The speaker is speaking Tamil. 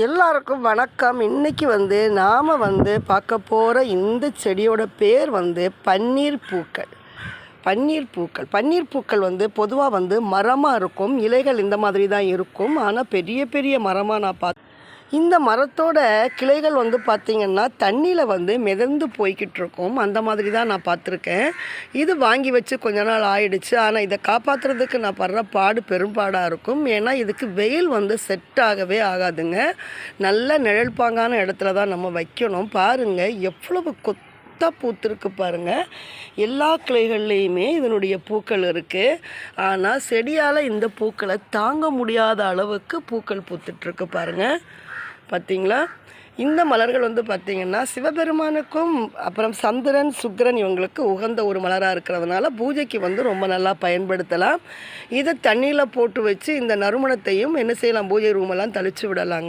எல்லாருக்கும் வணக்கம். இன்றைக்கி நாம் பார்க்க போகிற இந்த செடியோட பேர் பன்னீர் பூக்கள். பன்னீர் பூக்கள் பொதுவாக மரமாக இருக்கும். இலைகள் இந்த மாதிரி தான் இருக்கும். ஆனால் பெரிய பெரிய மரமாக நான் இந்த மரத்தோட கிளைகள் பார்த்திங்கன்னா தண்ணியில் மிதந்து போய்கிட்டு இருக்கும். அந்த மாதிரி தான் நான் பார்த்துருக்கேன். இது வாங்கி வச்சு கொஞ்ச நாள் ஆயிடுச்சு. ஆனால் இதை காப்பாற்றுறதுக்கு நான் படுற பாடு பெரும்பாடாக இருக்கும். ஏன்னா இதுக்கு வெயில் செட் ஆகவே ஆகாதுங்க. நல்ல நிழல்பாங்கான இடத்துல தான் நம்ம வைக்கணும். பாருங்கள் எவ்வளவு பூத்திருக்கு பாருங்கள். எல்லா கிளைகள்லேயுமே இதனுடைய பூக்கள் இருக்குது. ஆனால் செடியால் இந்த பூக்களை தாங்க முடியாத அளவுக்கு பூக்கள் பூத்துட்ருக்கு பாருங்கள். பார்த்திங்களா? இந்த மலர்கள் பார்த்திங்கன்னா சிவபெருமானுக்கும் அப்புறம் சந்திரன் சுக்கிரன் இவங்களுக்கு உகந்த ஒரு மலராக இருக்கிறதுனால பூஜைக்கு ரொம்ப நல்லா பயன்படுத்தலாம். இதை தண்ணியில் போட்டு வச்சு இந்த நறுமணத்தையும் என்ன செய்யலாம், பூஜை ரூமெல்லாம் தெளித்து விடலாங்க.